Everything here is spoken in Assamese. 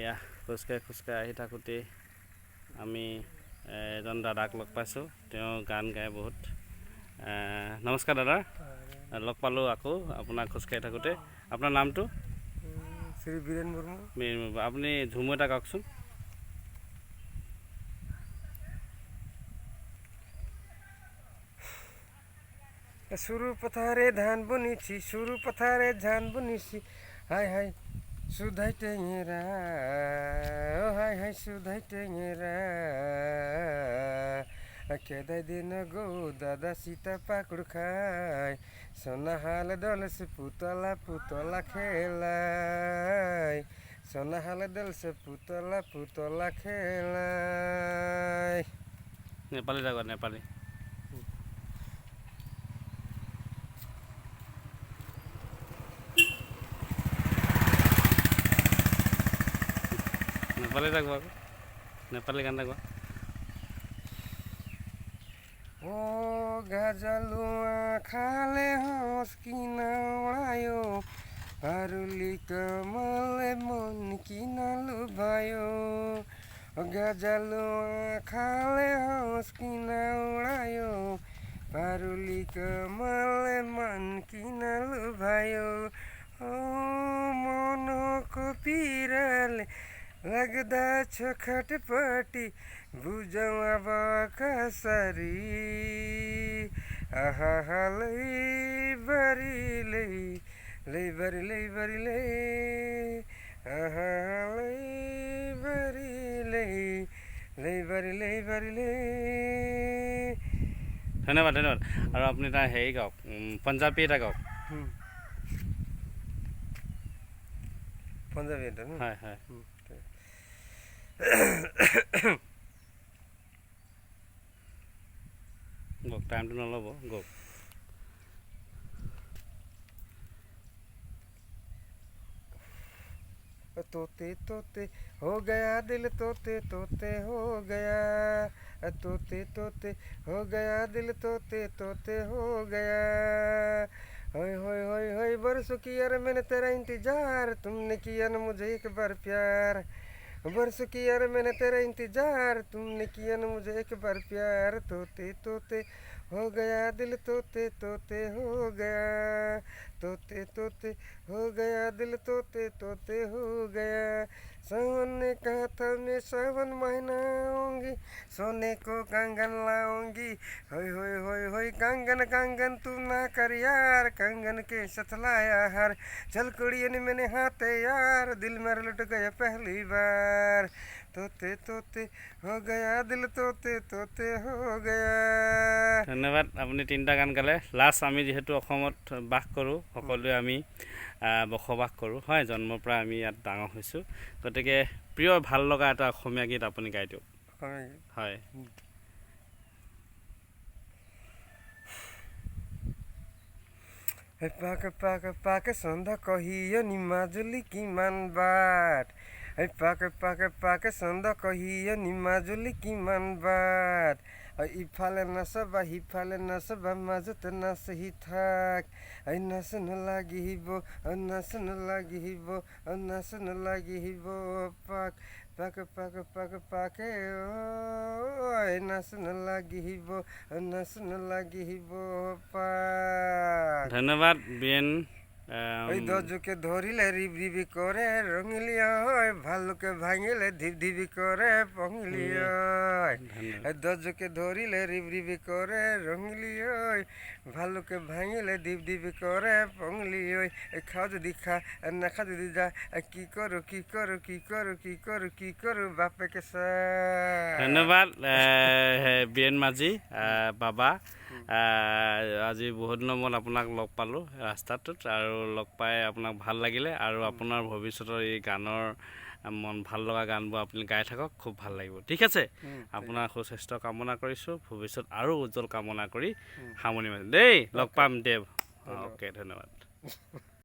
এয়া খোজকাঢ়ি আহি থাকোঁতেই আমি এজন দাদাক লগ পাইছোঁ। তেওঁ গান গায় বহুত। নমস্কাৰ দাদা, লগ পালোঁ আকৌ আপোনাক খোজকাঢ়ি থাকোঁতে। আপোনাৰ নামটো? শ্ৰী বীৰেন মুৰ্মু। আপুনি ঝুমু এটা গাওকচোন। সৰু পথাৰে ধান বনিছি, সৰু পথাৰে ধান বনিছি, হাই হাই সুধাই টেঙেৰা, হাই হাই সুধাই টেঙেৰা, খেদাই দিন গো দাদা সীতা পাকুড় খায়, সোনাহাল দল সে পুতলা পুতলা খেলায়, সোনাহাল দল সে পুতলা পুতলা খেলায়। নেপালী জাগা নেপালী। নেপালী গাব আকৌ, নেপালী গান গাব। ও গাজালুয়া খালে হস কিনা উড়ায়ো, পারুলি কমলে মন কিনা লুভায়ো, ও গাজালুয়া খালে হস কিনা উড়ায়ো, পারুলি কমলে মন কিনা লুভায়ো, ও মন কপিরালে लगदा छ खटपटी बुझवा बकसरी, आहा लई बरी लई लई बरी लई बरी लई, आहा लई बरी लई लई बरी लई बरी लई। ধন্যবাদ ধন্যবাদ। আৰু আপুনি এটা হেৰি গাওক, পঞ্জাবী এটা গাওক। পঞ্জাবী এটা হয় হয়। গওক, টাইমটো নল'ব, গওক। तोते तोते हो गया दिल, तोते तोते हो गया, तोते तोते हो गया दिल, तोते तोते हो गया, होय होय होय होय बरसों किया रे मैंने तेरा इंतजार, तुमने किया न मुझे एक बार प्यार, बरसों किया रे मैंने तेरा इंतजार, तुमने किया न मुझे एक बार प्यार, तोते तोते हो गया दिल, तोते तोते हो गया, तोते तोते हो गया दिल, तोते तोते हो गया, सावन ने कहा था मैं सावन महीना आऊंगी, सोने को कंगन लाऊंगी, होय होय होय होय कंगन कंगन तू ना कर यार, कंगन के सतलाया हार, चल कुड़ियन मैंने हाथे यार, दिल मेरा लुट गया पहली बार, तोते तोते हो गया दिल, तोते तोते हो गया। ধন্যবাদ। আপুনি তিনিটা গান গালে। লাষ্ট আমি যিহেতু অসমত বাস কৰোঁ, সকলোৱে আমি বসবাস কৰোঁ, হয়, জন্মৰ পৰা আমি ইয়াত ডাঙৰ হৈছোঁ, গতিকে প্ৰিয় ভাল লগা এটা অসমীয়া গীত আপুনি গাই দিয়ক। হয়। পাক পাক পাক সন্ধ্যা কহিও নি মাজুলি কিমান বাট, পাক পাক পাক সন্ধ্যা কহিও নি মাজুলি কিমান বাট, ইফালে নাচবা সিফালে নাচবা মাজত নাচি থাক, নাচ নালাগিব নাচ নালাগিব নাচ নালাগিব, পাক পাক পাক পাক পাকে নাচ নালাগিব নাচ নালাগিব পাক। ধন্যবাদ বীৰেন। ওই দজকে ধরিলে রিব রিবি করে রঙিলিয়া হয়, ভালুকে ভাঙিলে ধিপ ধিপি করে পঙিলি হয়, দজকে ধরিলে রিব রিবি করে রঙিলি হয়, ভালুকে ভাঙিলে ধিপ ধিপি করে পঙিলি হয়, খাও যদি খা না খা যদি যা, কি করো কি করো কি করো কি করো কি করো বাপেকে সা। ধন্যবাদ বীৰেন মাঝি বাবা। আজি বহুত দিনৰ মূৰত আপোনাক লগ পালোঁ ৰাস্তাটোত, আৰু লগ পাই আপোনাক ভাল লাগিলে, আৰু আপোনাৰ ভৱিষ্যতৰ এই গানৰ মন ভাল লগা গানবোৰ আপুনি গাই থাকক, খুব ভাল লাগিব। ঠিক আছে, আপোনাৰ সুস্বাস্থ্য কামনা কৰিছোঁ, ভৱিষ্যত আৰু উজ্জ্বল কামনা কৰি সামৰণি মাৰিছোঁ দেই। লগ পাম দেৱ। অ'কে, ধন্যবাদ।